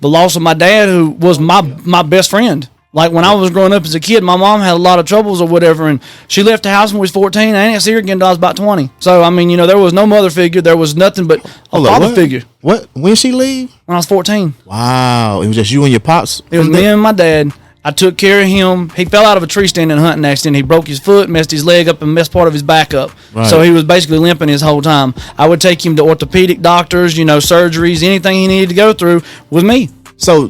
the loss of my dad, who was my best friend. Like, when I was growing up as a kid, my mom had a lot of troubles or whatever, and she left the house when we was 14, and I didn't see her again until I was about 20. So, I mean, there was no mother figure. There was nothing but a father figure. What? When did she leave? When I was 14. Wow. It was just you and your pops? It was me and my dad. I took care of him. He fell out of a tree stand in a hunting accident. He broke his foot, messed his leg up, and messed part of his back up. Right. So he was basically limping his whole time. I would take him to orthopedic doctors, surgeries, anything he needed to go through with me. So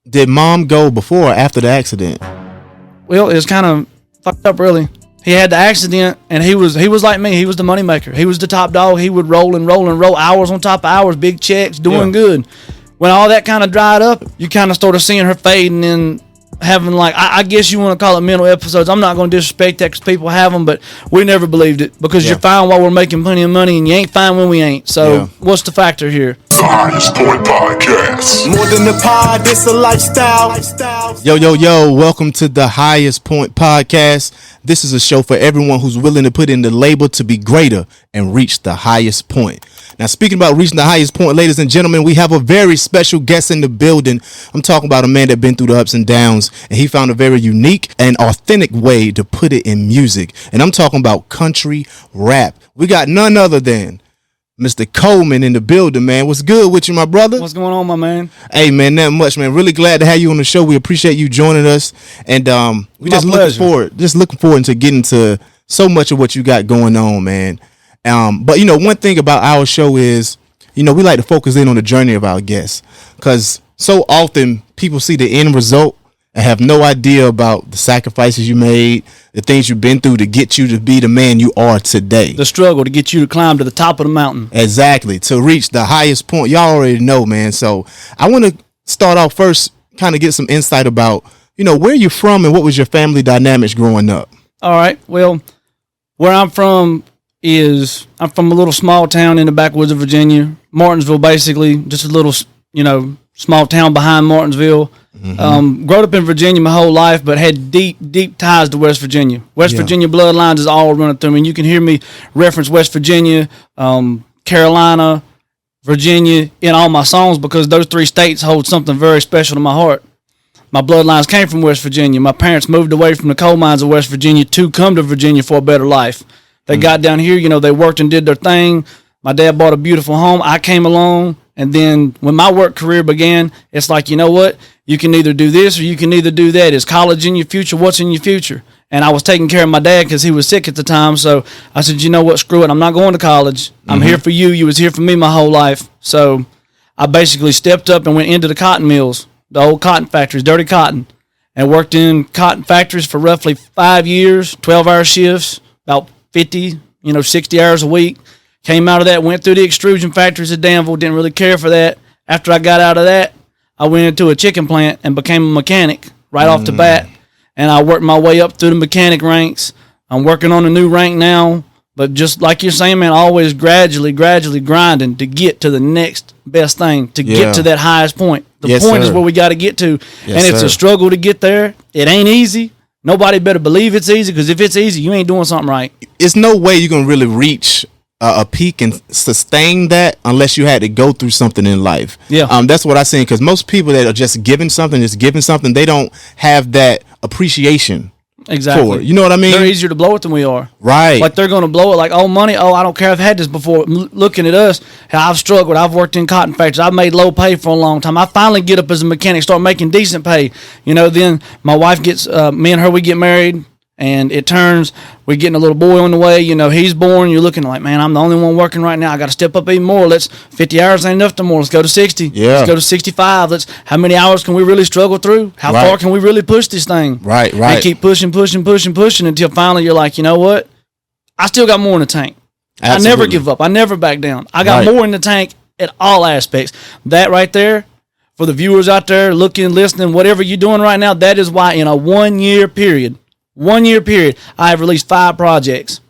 did mom go before or after the accident? Well, it was kind of fucked up, really. He had the accident, and he was like me. He was the money maker. He was the top dog. He would roll hours on top of hours, big checks, doing good. When all that kind of dried up, you kind of started seeing her fading and having, like, I guess you want to call it mental episodes. I'm not going to disrespect that because people have them, but we never believed it because you're fine while we're making plenty of money, and you ain't fine when we ain't. So what's the factor here? The Highest Point Podcast. More than a pod, it's a lifestyle. Yo, welcome to the Highest Point Podcast. This is a show for everyone who's willing to put in the labor to be greater and reach the highest point. Now, speaking about reaching the highest point, ladies and gentlemen, we have a very special guest in the building. I'm talking about a man that's been through the ups and downs, and he found a very unique and authentic way to put it in music. And I'm talking about country rap. We got none other than Mr. Coalman in the building, man. What's good with you, my brother? What's going on, my man? Hey, man, not much, man. Really glad to have you on the show. We appreciate you joining us, and we just looking forward to getting to so much of what you got going on, man. But one thing about our show is, we like to focus in on the journey of our guests, because so often people see the end result and have no idea about the sacrifices you made, the things you've been through to get you to be the man you are today. The struggle to get you to climb to the top of the mountain. Exactly. To reach the highest point. Y'all already know, man. So I want to start off first, kind of get some insight about, where you're from and what was your family dynamics growing up. All right. Well, where I'm from I'm from a little small town in the backwoods of Virginia. Martinsville, basically, just a little, small town behind Martinsville. Mm-hmm. Growing up in Virginia my whole life, but had deep ties to West Virginia. Virginia bloodlines is all running through me. And you can hear me reference West Virginia, Carolina, Virginia in all my songs because those three states hold something very special to my heart. My bloodlines came from West Virginia. My parents moved away from the coal mines of West Virginia to come to Virginia for a better life. They got down here, they worked and did their thing. My dad bought a beautiful home. I came along. And then when my work career began, it's like, you know what? You can either do this or you can either do that. Is college in your future? What's in your future? And I was taking care of my dad because he was sick at the time. So I said, you know what? Screw it. I'm not going to college. I'm here for you. You was here for me my whole life. So I basically stepped up and went into the cotton mills, the old cotton factories, dirty cotton, and worked in cotton factories for roughly 5 years, 12-hour shifts, about 50, 60 hours a week. Came out of that, went through the extrusion factories at Danville, didn't really care for that. After I got out of that, I went into a chicken plant and became a mechanic right off the bat. And I worked my way up through the mechanic ranks. I'm working on a new rank now. But just like you're saying, man, always gradually grinding to get to the next best thing, to get to that highest point. The point is where we got to get to. And it's a struggle to get there. It ain't easy. Nobody better believe it's easy, because if it's easy, you ain't doing something right. It's no way you're going to really reach a peak and sustain that unless you had to go through something in life. Yeah. That's what I seen, because most people that are just giving something, they don't have that appreciation. Exactly. For it. You know what I mean? They're easier to blow it than we are. Right. Like they're going to blow it like, oh, money. Oh, I don't care. I've had this before. Looking at us, how I've struggled. I've worked in cotton factories. I've made low pay for a long time. I finally get up as a mechanic, start making decent pay. Then my wife gets, me and her, we get married. And it turns, we're getting a little boy on the way. He's born. You're looking like, man, I'm the only one working right now. I got to step up even more. 50 hours ain't enough no more. Let's go to 60. Yeah. Let's go to 65. How many hours can we really struggle through? How far can we really push this thing? Right. And keep pushing until finally you're like, you know what? I still got more in the tank. Absolutely. I never give up. I never back down. I got more in the tank at all aspects. That right there, for the viewers out there looking, listening, whatever you're doing right now, that is why in a 1 year period, I have released 5 projects,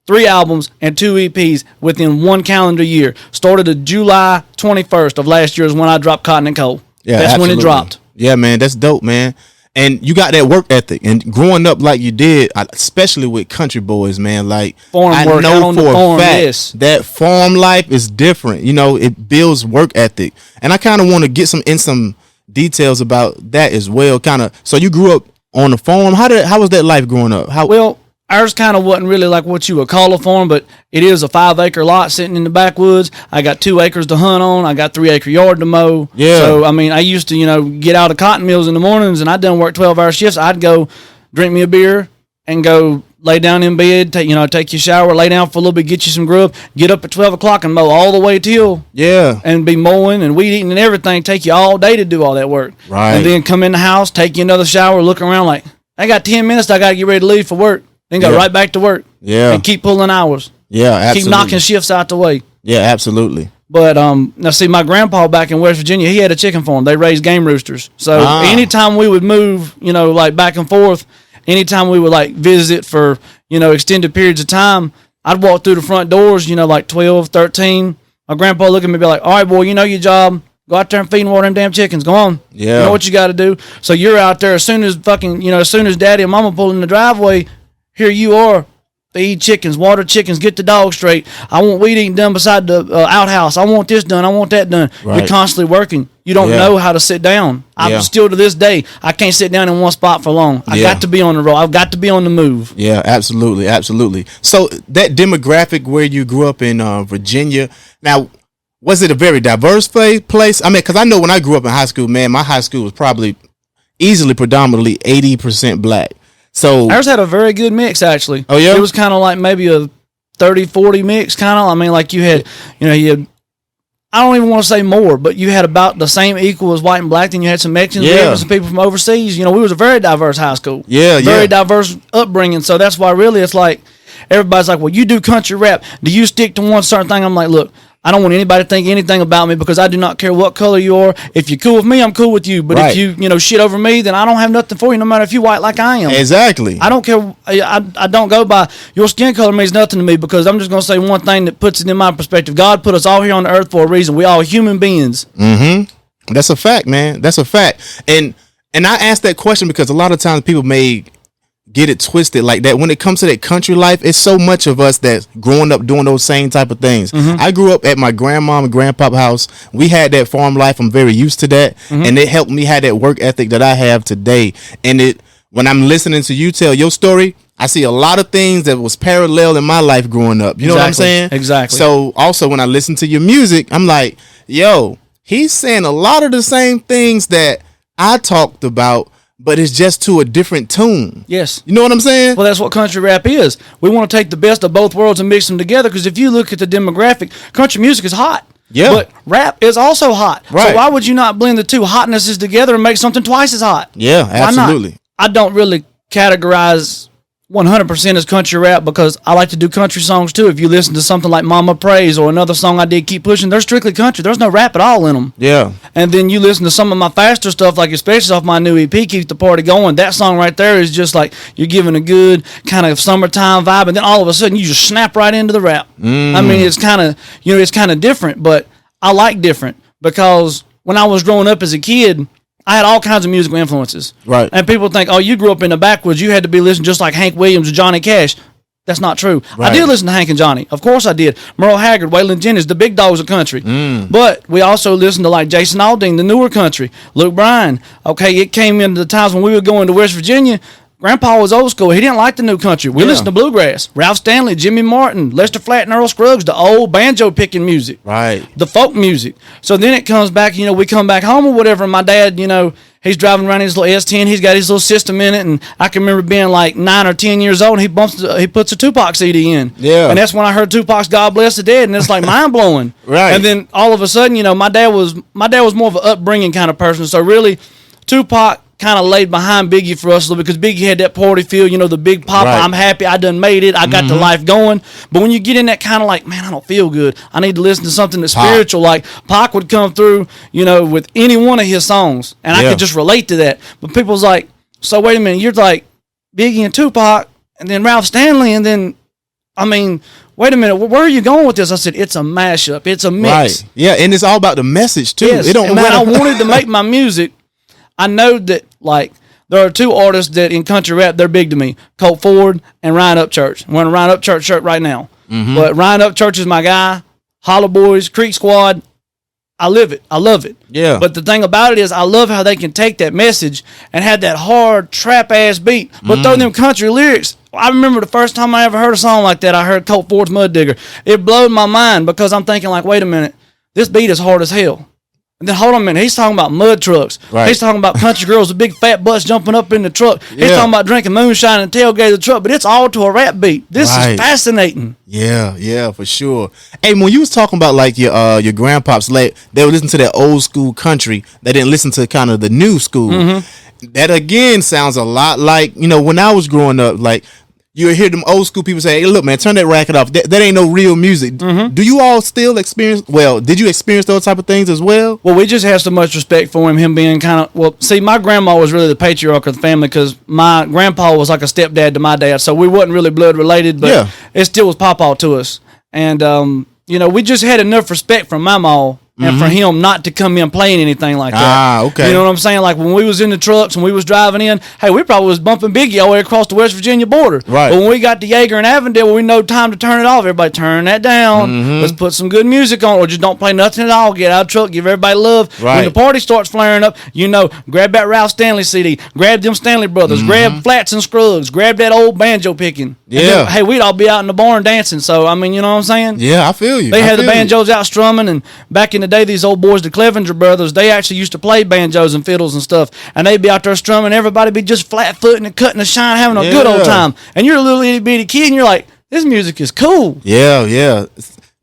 3 albums, and 2 EPs within 1 calendar year. Started at July 21st of last year is when I dropped Cotton and Coal. Yeah, that's absolutely. when it dropped. Yeah, man, that's dope, man. And you got that work ethic. And growing up like you did, especially with country boys, man, like farm I work, know for a fact yes. that farm life is different. It builds work ethic. And I kind of want to get some details about that as well. Kind of. So you grew up on a farm. How was that life growing up? Well, ours kind of wasn't really like what you would call a farm, but it is a 5-acre lot sitting in the backwoods. I got 2 acres to hunt on. I got 3-acre yard to mow. Yeah. So, I mean, I used to, get out of cotton mills in the mornings, and I done work 12-hour shifts. I'd go drink me a beer and go lay down in bed, take your shower, lay down for a little bit, get you some grub, get up at 12 o'clock and mow all the way till. Yeah. And be mowing and weed eating and everything. Take you all day to do all that work. Right. And then come in the house, take you another shower, look around like, I got 10 minutes, I got to get ready to leave for work. Then go right back to work. Yeah. And keep pulling hours. Yeah, absolutely. Keep knocking shifts out the way. Yeah, absolutely. But now see, my grandpa back in West Virginia, he had a chicken farm. They raised game roosters. So anytime we would move, like back and forth, anytime we would like visit for, extended periods of time, I'd walk through the front doors, like 12, 13. My grandpa look at me and be like, all right, boy, you know your job. Go out there and feed and water them damn chickens. Go on. Yeah. You know what you got to do. So you're out there as soon as daddy and mama pull in the driveway, here you are. Feed chickens, water chickens, get the dog straight. I want weed eating done beside the outhouse. I want this done. I want that done. Right. You're constantly working. You don't know how to sit down. I'm still to this day, I can't sit down in one spot for long. I got to be on the road. I've got to be on the move. Yeah, absolutely. Absolutely. So that demographic where you grew up in Virginia, now, was it a very diverse place? I mean, because I know when I grew up in high school, man, my high school was probably easily predominantly 80% black. So ours had a very good mix, actually. Oh, yeah? It was kind of like maybe a 30-40 mix, kind of. I mean, like you had, I don't even want to say more, but you had about the same equal as white and black. Then you had some Mexicans, some people from overseas. We was a very diverse high school. Yeah, very diverse upbringing. So that's why really it's like everybody's like, well, you do country rap. Do you stick to one certain thing? I'm like, look, I don't want anybody to think anything about me because I do not care what color you are. If you're cool with me, I'm cool with you. But if you, shit over me, then I don't have nothing for you, no matter if you white like I am. Exactly. I don't care. I don't go by your skin color means nothing to me because I'm just going to say one thing that puts it in my perspective. God put us all here on the earth for a reason. We all human beings. Mm-hmm. That's a fact, man. That's a fact. And I asked that question because a lot of times people may get it twisted like that. When it comes to that country life, it's so much of us that's growing up doing those same type of things. I grew up at my grandma and grandpa's house. We had that farm life. I'm very used to that. And it helped me have that work ethic that I have today. And when I'm listening to you tell your story, I see a lot of things that was parallel in my life growing up. You know what I'm saying? Exactly. So also when I listen to your music, I'm like, yo, he's saying a lot of the same things that I talked about, but it's just to a different tune. Yes. You know what I'm saying? Well, that's what country rap is. We want to take the best of both worlds and mix them together because if you look at the demographic, country music is hot. Yeah. But rap is also hot. Right. So why would you not blend the two hotnesses together and make something twice as hot? Yeah, absolutely. I don't really categorize 100% as country rap because I like to do country songs too. If you listen to something like Mama Praise or another song I did, Keep Pushing, they're strictly country. There's no rap at all in them. Yeah. And then you listen to some of my faster stuff, like especially off my new EP, Keep the Party Going. That song right there is just like you're giving a good kind of summertime vibe, and then all of a sudden you just snap right into the rap. I mean, it's kind of it's kind of different, but I like different because when I was growing up as a kid, I had all kinds of musical influences. Right. And people think, oh, you grew up in the backwoods. You had to be listening just like Hank Williams or Johnny Cash. That's not true. Right. I did listen to Hank and Johnny. Of course I did. Merle Haggard, Waylon Jennings, the big dogs of country. But we also listened to like Jason Aldean, the newer country. Luke Bryan. Okay, it came into the times when we were going to West Virginia. Grandpa was old school. He didn't like the new country. We listened to bluegrass. Ralph Stanley, Jimmy Martin, Lester Flatt, and Earl Scruggs, the old banjo-picking music. Right. The folk music. So then it comes back, we come back home or whatever, and my dad, he's driving around his little S10. He's got his little system in it, and I can remember being like 9 or 10 years old, and he puts a Tupac CD in. Yeah. And that's when I heard Tupac's God Bless the Dead, and it's like mind-blowing. Right. And then all of a sudden, my dad was more of an upbringing kind of person, so really, Tupac kind of laid behind Biggie for us a little bit because Biggie had that party feel, the big pop. Right. I'm happy, I done made it, I got the life going. But when you get in that kind of like, man, I don't feel good, I need to listen to something that's spiritual, like Pac would come through, with any one of his songs, and I could just relate to that. But people's like, so wait a minute, you're like Biggie and Tupac, and then Ralph Stanley, and then, I mean, wait a minute, where are you going with this? I said, it's a mashup, it's a mix. Right. Yeah, and it's all about the message too. Yes. It don't and matter. when I wanted to make my music, I know that, like, there are two artists that in country rap, they're big to me, Colt Ford and Ryan Upchurch. I'm wearing a Ryan Upchurch shirt right now. But Ryan Upchurch is my guy, Holla Boys, Creek Squad. I live it. I love it. Yeah. But the thing about it is, I love how they can take that message and have that hard trap ass beat, but throw them country lyrics. I remember the first time I ever heard a song like that. I heard Colt Ford's Mud Digger. It blew my mind because I'm thinking like, wait a minute, this beat is hard as hell. And then hold on a minute, he's talking about mud trucks. Right. He's talking about country girls with big fat butts jumping up in the truck. He's talking about drinking moonshine and tailgate the truck, but it's all to a rap beat. This is fascinating. Yeah, for sure. Hey, when you was talking about like your grandpops, like they would listen to that old school country, they didn't listen to kind of the new school. That again sounds a lot like, when I was growing up, like you would hear them old school people say, hey, look, man, turn that racket off. That ain't no real music. Do you all still experience, did you experience those type of things as well? Well, we just have so much respect for him being kind of, see, my grandma was really the patriarch of the family because my grandpa was like a stepdad to my dad, so we wasn't really blood related, but it still was pawpaw to us. And, we just had enough respect from my mom and for him not to come in playing anything like that. Ah, okay. You know what I'm saying? Like when we was in the trucks and we was driving in, hey, we probably was bumping Biggie all the way across the West Virginia border. Right. But when we got to Yeager and Avondale, we know time to turn it off. Everybody turn that down. Let's put some good music on, or just don't play nothing at all. Get out of the truck, give everybody love. Right. When the party starts flaring up, grab that Ralph Stanley CD, grab them Stanley Brothers, grab Flats and Scruggs, grab that old banjo picking. Yeah. And then, hey, we'd all be out in the barn dancing. So, I mean, you know what I'm saying? Yeah, I feel you. They had the banjos out strumming, and back in the day, these old boys, the Clevenger brothers, they actually used to play banjos and fiddles and stuff, and they'd be out there strumming. Everybody be just flat-footing and cutting the shine, having a good old time. And you're a little itty-bitty kid, and you're like, this music is cool. Yeah.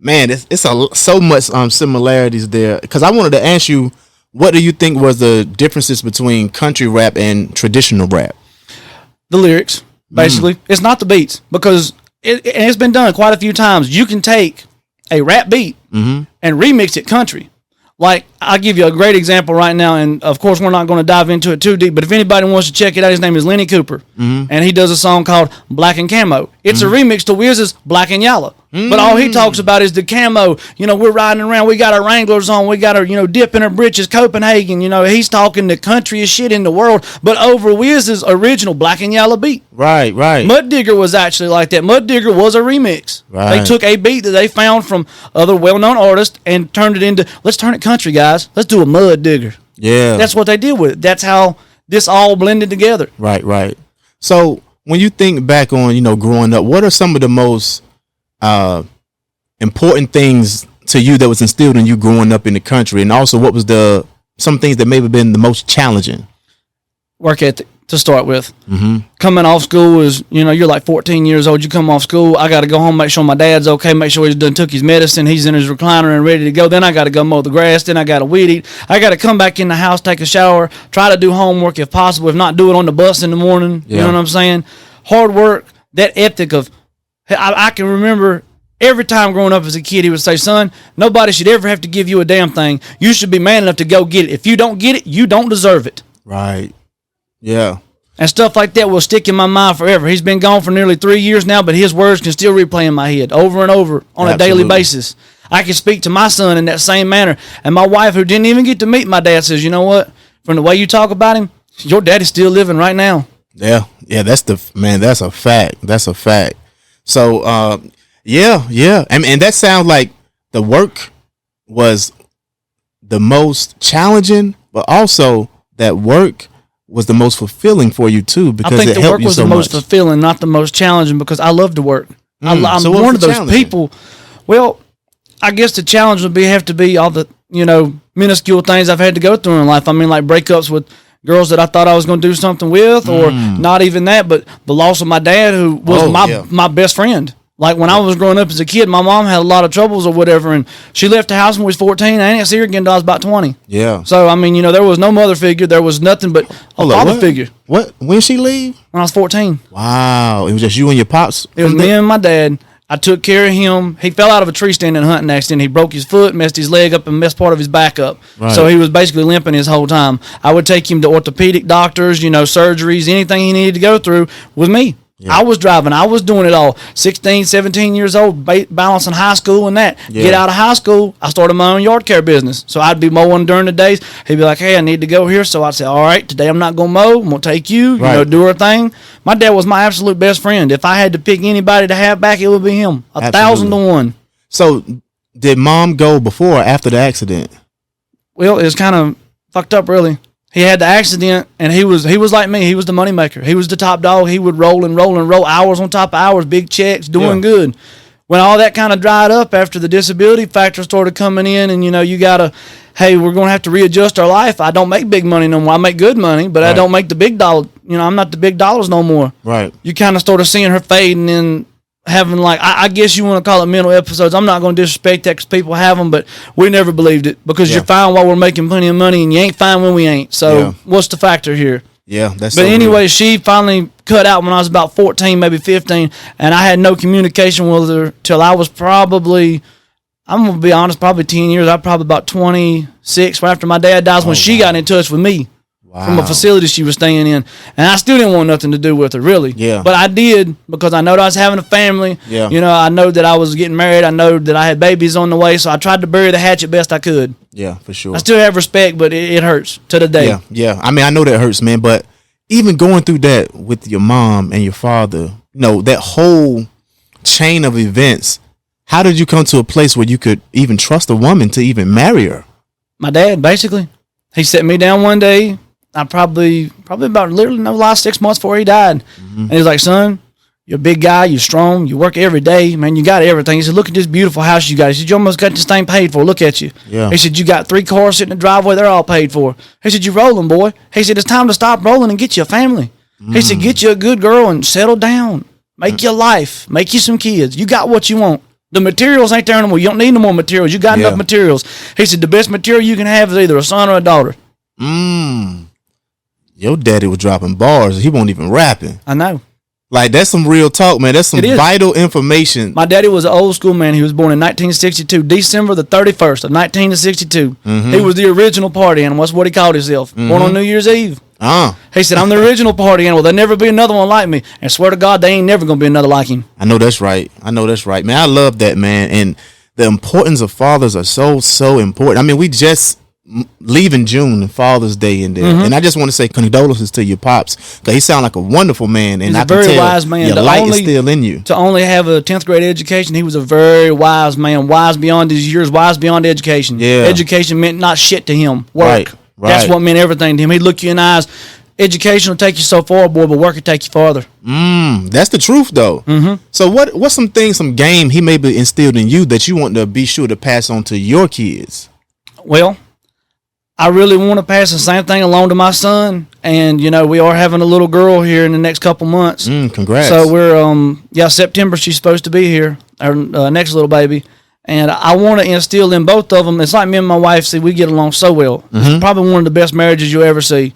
Man, it's so much similarities there. Because I wanted to ask you, what do you think was the differences between country rap and traditional rap? The lyrics, basically. It's not the beats, because it's been done quite a few times. You can take a rap beat and remix it country. Like, I'll give you a great example right now, and of course we're not going to dive into it too deep, but if anybody wants to check it out, his name is Lenny Cooper, and he does a song called Black and Camo. It's a remix to Wiz's Black and Yellow. But all he talks about is the camo. We're riding around, we got our Wranglers on, we got our, dip in our britches, Copenhagen. He's talking the countryest shit in the world, but over Wiz's original Black and Yellow beat. Right. Mud Digger was actually like that. Mud Digger was a remix. Right. They took a beat that they found from other well-known artists and turned it into, let's turn it country, guys. Let's do a Mud Digger. Yeah. That's what they did with it. That's how this all blended together. Right. So when you think back on, growing up, what are some of the most important things to you that was instilled in you growing up in the country? And also, what was some things that may have been the most challenging? Work ethic to start with. Coming off school is, you're like 14 years old. You come off school, I got to go home, make sure my dad's okay, make sure he's done took his medicine, he's in his recliner and ready to go. Then I got to go mow the grass. Then I got to weed eat. I got to come back in the house, take a shower, try to do homework if possible. If not, do it on the bus in the morning. You know what I'm saying? Hard work, that ethic of, I can remember every time growing up as a kid, he would say, son, nobody should ever have to give you a damn thing. You should be man enough to go get it. If you don't get it, you don't deserve it. Right. Yeah. And stuff like that will stick in my mind forever. He's been gone for nearly 3 years now, but his words can still replay in my head over and over on a daily basis. I can speak to my son in that same manner. And my wife, who didn't even get to meet my dad, says, you know what? From the way you talk about him, your daddy's still living right now. Yeah. That's a fact. That's a fact. So, yeah. And that sounds like the work was the most challenging, but also that work was the most fulfilling for you too, because I think it the helped work you was so the most much. fulfilling, not the most challenging, because I love to work. I'm So one of those challenging? people. Well, I guess the challenge would have to be all the minuscule things I've had to go through in life. I mean, like breakups with girls that I thought I was going to do something with, or not even that, but the loss of my dad, who was my best friend. Like when I was growing up as a kid, my mom had a lot of troubles or whatever, and she left the house when we was 14, and I didn't see her again until I was about 20. Yeah. So, I mean, there was no mother figure. There was nothing but a father figure. What? When she leave? When I was 14. Wow. It was just you and your pops? It was me and my dad. I took care of him. He fell out of a tree stand in a hunting accident. He broke his foot, messed his leg up, and messed part of his back up. Right. So he was basically limping his whole time. I would take him to orthopedic doctors, surgeries, anything he needed to go through with me. Yeah. I was driving. I was doing it all. 16, 17 years old, balancing high school and that. Yeah. Get out of high school, I started my own yard care business. So I'd be mowing during the days. He'd be like, hey, I need to go here. So I'd say, all right, today I'm not going to mow. I'm going to take you, do our thing. My dad was my absolute best friend. If I had to pick anybody to have back, it would be him. 1,000 to 1. So did mom go before or after the accident? Well, it was kind of fucked up, really. He had the accident, and he was like me. He was the moneymaker. He was the top dog. He would roll hours on top of hours, big checks, doing good. When all that kind of dried up after the disability factor started coming in, and, you got to, hey, we're going to have to readjust our life. I don't make big money no more. I make good money, but I don't make the big dollar. I'm not the big dollars no more. Right. You kind of started seeing her fading and having, like, I guess you want to call it mental episodes. I'm not going to disrespect that because people have them, but we never believed it because you're fine while we're making plenty of money, and you ain't fine when we ain't. So what's the factor here? Yeah, that's. But anyway, she finally cut out when I was about 14, maybe 15, and I had no communication with her till I was probably, I'm going to be honest, probably 10 years. I was probably about 26 right after my dad dies when she got in touch with me from a facility she was staying in. And I still didn't want nothing to do with her, really. Yeah. But I did because I know that I was having a family. Yeah. I know that I was getting married. I know that I had babies on the way, so I tried to bury the hatchet best I could. Yeah, for sure. I still have respect, but it hurts to the day. Yeah. I mean, I know that hurts, man, but even going through that with your mom and your father, that whole chain of events, how did you come to a place where you could even trust a woman to even marry her? My dad, basically. He set me down one day. I probably about literally the last 6 months before he died. And he was like, son, you're a big guy, you're strong, you work every day, man, you got everything. He said, look at this beautiful house you got. He said, you almost got this thing paid for. Look at you. Yeah. He said, you got 3 cars sitting in the driveway, they're all paid for. He said, you're rolling, boy. He said, it's time to stop rolling and get you a family. He said, get you a good girl and settle down. Make your life. Make you some kids. You got what you want. The materials ain't there anymore. You don't need no more materials. You got enough materials. He said, the best material you can have is either a son or a daughter. Your daddy was dropping bars. He wasn't even rapping. I know. Like, that's some real talk, man. That's some vital information. My daddy was an old school man. He was born in 1962, December the 31st of 1962. He was the original party animal. That's what he called himself. Born on New Year's Eve. He said, I'm the original party animal. There'll never be another one like me. And swear to God, there ain't never going to be another like him. I know that's right. Man, I love that, man. And the importance of fathers are so important. I mean, we just leaving June, Father's Day in there, and I just want to say condolences to your pops, because he sound like a wonderful man, and he's I a very can tell wise man. Your light is still in you. To only have a 10th grade education, he was a very wise man, wise beyond his years, wise beyond education. Yeah, education meant not shit to him. Work, right. That's what meant everything to him. He'd look you in the eyes. Education will take you so far, boy, but work will take you farther. That's the truth, though. So what's some game he maybe instilled in you that you want to be sure to pass on to your kids? Well, I really want to pass the same thing along to my son, and we are having a little girl here in the next couple months. Congrats! So we're September she's supposed to be here, our next little baby, and I want to instill in both of them. It's like me and my wife. See, we get along so well. It's probably one of the best marriages you'll ever see.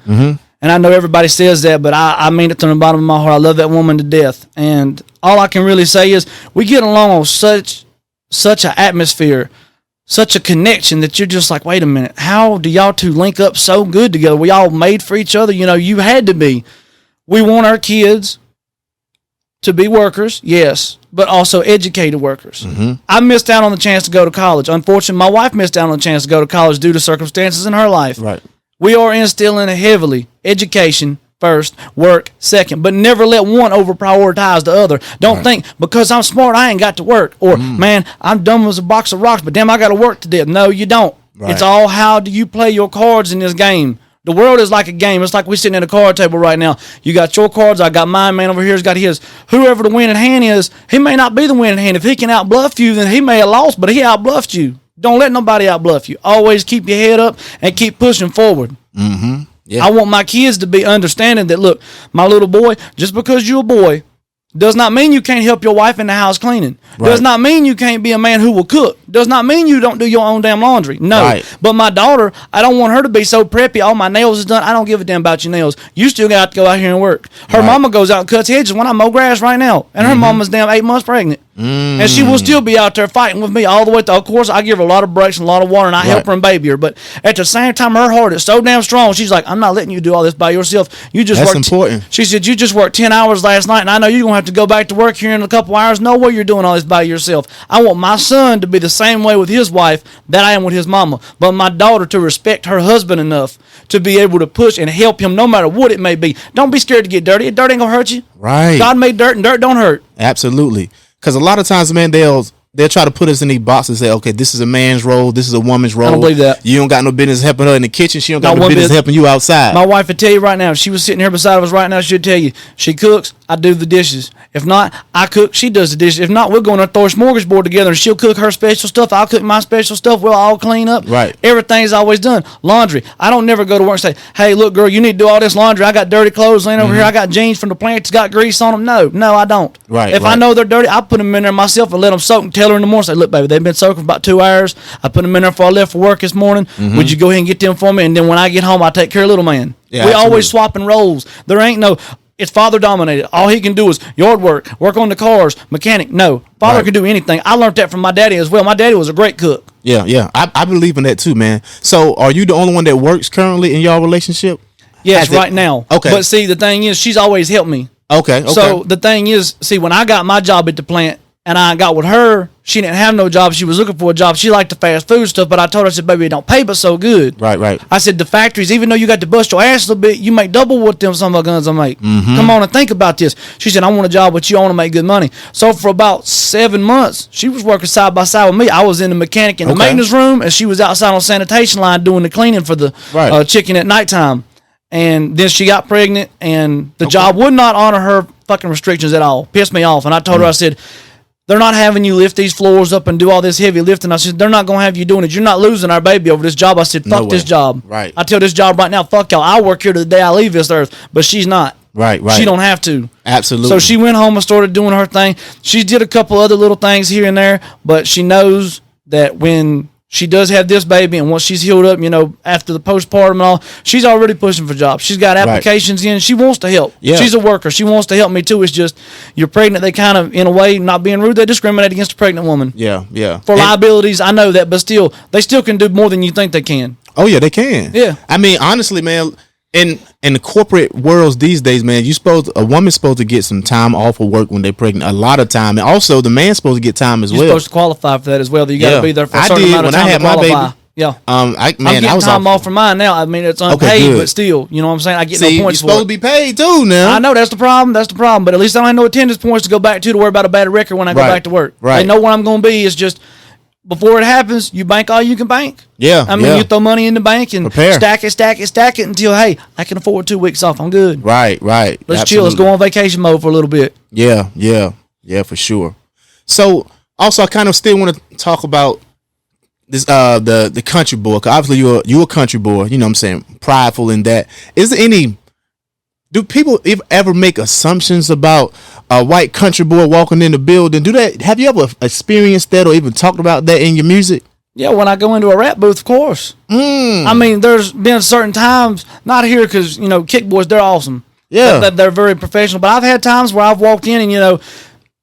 And I know everybody says that, but I mean it from the bottom of my heart. I love that woman to death, and all I can really say is we get along on such an atmosphere. Such a connection that you're just like, wait a minute, how do y'all two link up so good together? We all made for each other. You had to be. We want our kids to be workers, yes, but also educated workers. I missed out on the chance to go to college. Unfortunately, my wife missed out on the chance to go to college due to circumstances in her life. Right. We are instilling heavily education first, work second, but never let one over prioritize the other. Don't think because I'm smart I ain't got to work, or man, I'm dumb as a box of rocks, but damn, I got to work to death. No, you don't. It's all how do you play your cards in this game. The world is like a game. It's like we're sitting at a card table right now. You got your cards, I got mine, man over here's got his. Whoever the winning hand is, he may not be the winning hand. If he can outbluff you, then he may have lost, but he outbluffed you. Don't let nobody outbluff you. Always keep your head up and keep pushing forward. Yeah. I want my kids to be understanding that, look, my little boy, just because you're a boy does not mean you can't help your wife in the house cleaning. Does not mean you can't be a man who will cook. Does not mean you don't do your own damn laundry. No. But my daughter, I don't want her to be so preppy. All my nails is done. I don't give a damn about your nails. You still got to go out here and work. Her mama goes out and cuts hedges when I mow grass right now. And her mama's damn 8 months pregnant. And she will still be out there fighting with me all the way through. Of course, I give her a lot of breaks and a lot of water, and I help her and baby her. But at the same time, her heart is so damn strong. She's like, I'm not letting you do all this by yourself. You just That's worked. important. She said, you just worked 10 hours last night, and I know you're going to have to go back to work here in a couple hours. No way you're doing all this by yourself. I want my son to be the same way with his wife that I am with his mama. But my daughter to respect her husband enough to be able to push and help him no matter what it may be. Don't be scared to get dirty. Dirt ain't going to hurt you. God made dirt, and dirt don't hurt. Absolutely. Because a lot of times, man, they'll they'll try to put us in these boxes and say, okay, this is a man's role, this is a woman's role. I don't believe that. You don't got no business helping her in the kitchen. She don't got no business helping you outside. My wife would tell you right now, if she was sitting here beside us right now, she'd tell you, she cooks, I do the dishes. If not, I cook, she does the dishes. If not, we're going to throw a smorgasbord together and she'll cook her special stuff, I'll cook my special stuff, we'll all clean up. Right. Everything's always done. Laundry. I don't never go to work and say, hey, look, girl, you need to do all this laundry. I got dirty clothes laying over here. I got jeans from the plant that's got grease on them. No, I don't. Right. If I know they're dirty, I put them in there myself and let them soak and tell her in the morning, say, look, baby, they've been soaking for about 2 hours. I put them in there before I left for work this morning. Would you go ahead and get them for me? And then when I get home, I take care of little man. Yeah, we absolutely. always swapping roles. There ain't no, it's father dominated. All he can do is yard work on the cars, mechanic. No, father can do anything. I learned that from my daddy as well. My daddy was a great cook. Yeah. I believe in that too, man. So are you the only one that works currently in y'all relationship? Yes, right now. Okay. But see, the thing is, she's always helped me. Okay. So the thing is, see, when I got my job at the plant and I got with her, she didn't have no job. She was looking for a job. She liked the fast food stuff, but I told her, I said, baby, it don't pay but so good. Right. I said, the factories, even though you got to bust your ass a little bit, you make double what them some of the guns I make. Come on and think about this. She said, I want a job with you. I want to make good money. So for about 7 months, she was working side by side with me. I was in the mechanic in the maintenance room, and she was outside on sanitation line doing the cleaning for the chicken at nighttime. And then she got pregnant, and the job would not honor her fucking restrictions at all. Pissed me off. And I told her, I said, they're not having you lift these floors up and do all this heavy lifting. I said, they're not going to have you doing it. You're not losing our baby over this job. I said, fuck this job. Right. I tell this job right now, fuck y'all. I'll work here to the day I leave this earth. But she's not. Right. She don't have to. Absolutely. So she went home and started doing her thing. She did a couple other little things here and there, but she knows that when she does have this baby, and once she's healed up, after the postpartum and all, she's already pushing for jobs. She's got applications in. She wants to help. Yeah. She's a worker. She wants to help me too. It's just, you're pregnant. They kind of, in a way, not being rude, they discriminate against a pregnant woman. Yeah. For liabilities, I know that, but still, they still can do more than you think they can. Oh yeah, they can. Yeah. I mean, honestly, man, in the corporate worlds these days, man, a woman's supposed to get some time off of work when they're pregnant, a lot of time, and also the man's supposed to get time as well. You're supposed to qualify for that as well. You got to be there for a certain amount of time to qualify. Yeah. I'm getting time off for mine now. I mean, it's unpaid, but still, you know what I'm saying? I get no points for it. You're supposed to be paid too now. I know, that's the problem. But at least I don't have no attendance points to go back to worry about a bad record when I go back to work. Right. They know where I'm going to be. It's just, before it happens, you bank all you can bank. Yeah. I mean, you throw money in the bank and prepare. stack it until, hey, I can afford 2 weeks off. I'm good. Right. Let's chill. Let's go on vacation mode for a little bit. Yeah, for sure. So, also, I kind of still want to talk about this, the country boy. 'Cause obviously, you're a country boy. You know what I'm saying? Prideful in that. Is there do people ever make assumptions about a white country boy walking in the building? Have you ever experienced that or even talked about that in your music? Yeah, when I go into a rap booth, of course. I mean, there's been certain times, not here because, Kick Boys, they're awesome. Yeah. They're very professional. But I've had times where I've walked in and,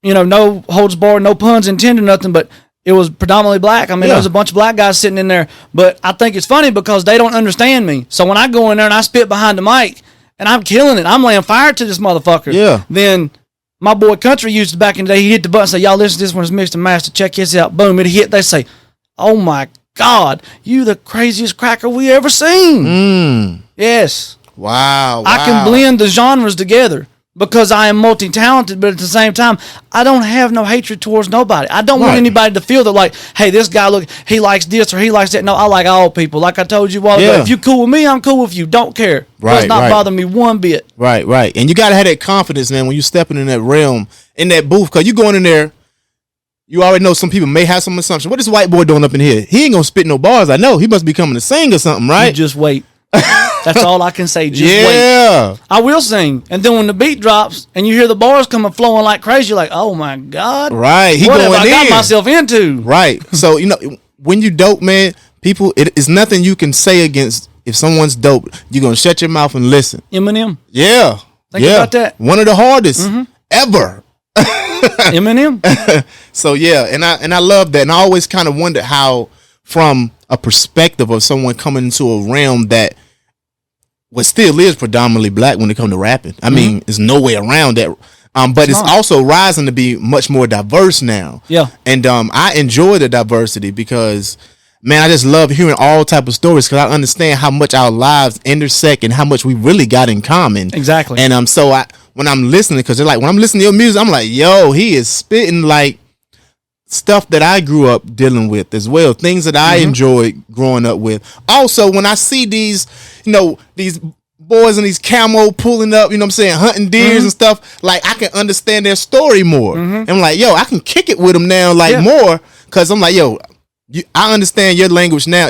no holds barred, no puns intended, nothing, but it was predominantly black. I mean, there was a bunch of black guys sitting in there. But I think it's funny because they don't understand me. So when I go in there and I spit behind the mic and I'm killing it, I'm laying fire to this motherfucker. Yeah. Then my boy Country used to back in the day, he hit the button and say, y'all listen to this one, it's mixed and mastered. Check this out. Boom, it hit. They say, oh my God, you the craziest cracker we ever seen. Yes. Wow. I can blend the genres together because I am multi-talented, but at the same time, I don't have no hatred towards nobody. I don't want anybody to feel that like, hey, this guy, look, he likes this or he likes that. No, I like all people. Like I told you a while ago, if you cool with me, I'm cool with you. Don't care. Does not bother me one bit. Right. And you got to have that confidence, man, when you're stepping in that realm, in that booth, because you going in there, you already know some people may have some assumption. What is white boy doing up in here? He ain't going to spit no bars. I know. He must be coming to sing or something, right? You just wait. That's all I can say. Just wait. I will sing. And then when the beat drops and you hear the bars coming flowing like crazy, you're like, oh my God. Right. What have I got myself into? Right. So, when you dope, man, people, it's nothing you can say against. If someone's dope, you're going to shut your mouth and listen. Eminem. Yeah. Think about that. One of the hardest ever. Eminem. So, yeah. And I love that. And I always kind of wondered how, from a perspective of someone coming into a realm that what still is predominantly black when it comes to rapping. I mean, there's no way around that. But it's also rising to be much more diverse now. Yeah. And I enjoy the diversity because, man, I just love hearing all type of stories because I understand how much our lives intersect and how much we really got in common. Exactly. And when I'm listening, because they're like, when I'm listening to your music, I'm like, yo, he is spitting like stuff that I grew up dealing with as well, things that I enjoyed growing up with. Also, when I see these, these boys in these camo pulling up, you know what I'm saying, hunting deers and stuff, like I can understand their story more. And I'm like, yo, I can kick it with them now, like more, because I'm like, yo, I understand your language now.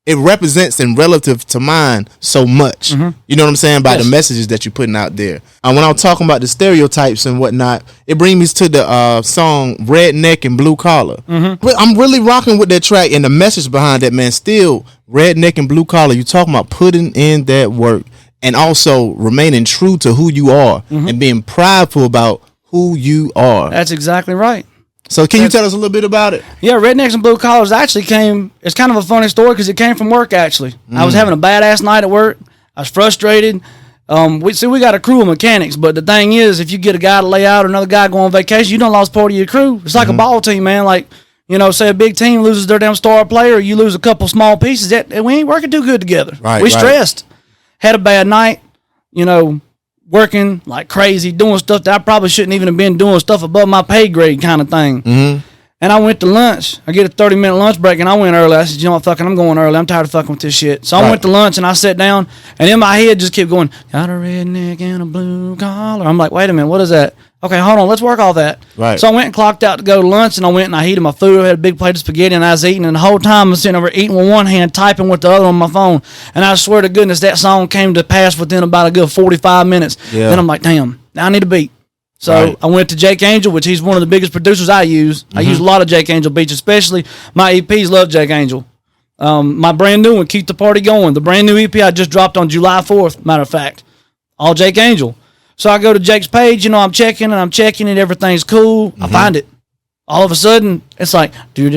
It represents and relative to mine so much. You know what I'm saying? By the messages that you're putting out there. When I'm talking about the stereotypes and whatnot, it brings me to the song Redneck and Blue Collar. I'm really rocking with that track and the message behind that, man. Still, Redneck and Blue Collar, you talking about putting in that work and also remaining true to who you are and being prideful about who you are. That's exactly right. So can you tell us a little bit about it? Yeah, Rednecks and Blue Collars actually it's kind of a funny story because it came from work, actually. I was having a badass night at work. I was frustrated. We got a crew of mechanics, but the thing is, if you get a guy to lay out or another guy go on vacation, you done lost part of your crew. It's like a ball team, man. Like, say a big team loses their damn star player, or you lose a couple small pieces, we ain't working too good together. We stressed. Had a bad night, working like crazy, doing stuff that I probably shouldn't even have been doing, stuff above my pay grade kind of thing. And I went to lunch. I get a 30-minute lunch break, and I went early. I said, I'm going early. I'm tired of fucking with this shit. So I went to lunch, and I sat down, and in my head just kept going, got a redneck and a blue collar. I'm like, wait a minute, what is that? Okay, hold on, let's work all that. So I went and clocked out to go to lunch, and I went and I heated my food. I had a big plate of spaghetti, and I was eating, and the whole time I'm sitting over eating with one hand, typing with the other on my phone. And I swear to goodness, that song came to pass within about a good 45 minutes. Then I'm like, damn, now I need a beat. So I went to Jake Angel, which he's one of the biggest producers I use. I use a lot of Jake Angel beats, especially my EPs love Jake Angel. My brand new one, Keep the Party Going. The brand new EP I just dropped on July 4th, matter of fact. All Jake Angel. So I go to Jake's page, I'm checking and everything's cool. I find it. All of a sudden, it's like, I'm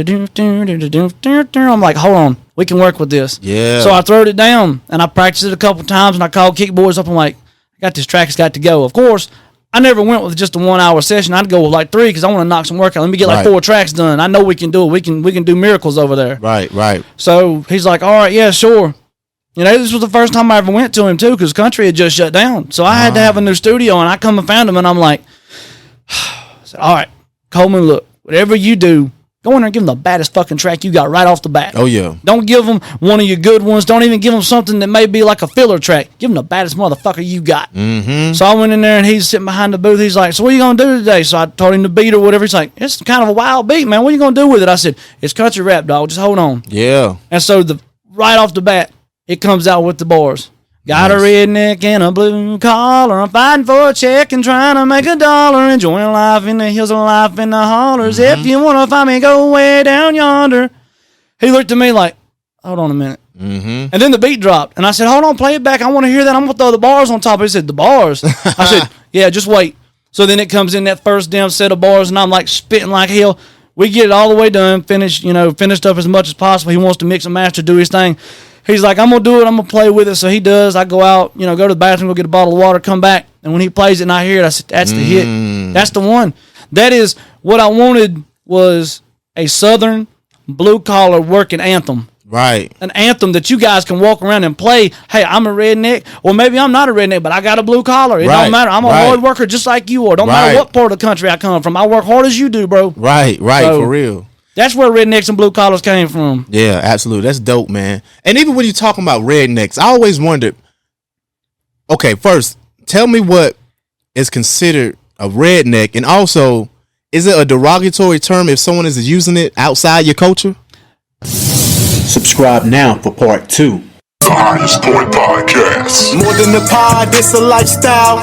like, hold on, we can work with this. So I throwed it down, and I practiced it a couple times, and I called Kick Boys up. I'm like, I got this track, it's got to go. Of course, I never went with just a 1 hour session. I'd go with like 3 because I want to knock some work out. Let me get like 4 tracks done. I know we can do it. We can do miracles over there. Right. So he's like, all right, yeah, sure. This was the first time I ever went to him too, because country had just shut down. So I had to have a new studio, and I come and found him, and I'm like, I said, all right, Coleman, look, whatever you do, go in there and give him the baddest fucking track you got right off the bat. Oh, yeah. Don't give him one of your good ones. Don't even give him something that may be like a filler track. Give him the baddest motherfucker you got. So I went in there, and he's sitting behind the booth. He's like, so what are you going to do today? So I told him the beat or whatever. He's like, it's kind of a wild beat, man. What are you going to do with it? I said, it's country rap, dog. Just hold on. Yeah. And so right off the bat, it comes out with the bars. Got a redneck and a blue collar. I'm fighting for a check and trying to make $1. Enjoying life in the hills and life in the hollers. If you want to find me, go way down yonder. He looked at me like, hold on a minute. And then the beat dropped. And I said, hold on, play it back. I want to hear that. I'm going to throw the bars on top. He said, the bars? I said, yeah, just wait. So then it comes in that first damn set of bars, and I'm like spitting like hell. We get it all the way done, finished up as much as possible. He wants to mix and master, do his thing. He's like, I'm going to do it. I'm going to play with it. So he does. I go out, go to the bathroom, go get a bottle of water, come back. And when he plays it and I hear it, I said, that's the hit. That's the one. That is what I wanted, was a Southern blue-collar working anthem. Right. An anthem that you guys can walk around and play. Hey, I'm a redneck. Or maybe I'm not a redneck, but I got a blue collar. It don't matter. I'm a hard worker just like you are. Don't matter what part of the country I come from. I work hard as you do, bro. Right, so, for real. That's where rednecks and blue collars came from. Yeah, absolutely. That's dope, man. And even when you're talking about rednecks, I always wondered, okay, first, tell me what is considered a redneck. And also, is it a derogatory term if someone is using it outside your culture? Subscribe now for part 2. The Highest Point Podcast. More than a pod, it's a lifestyle.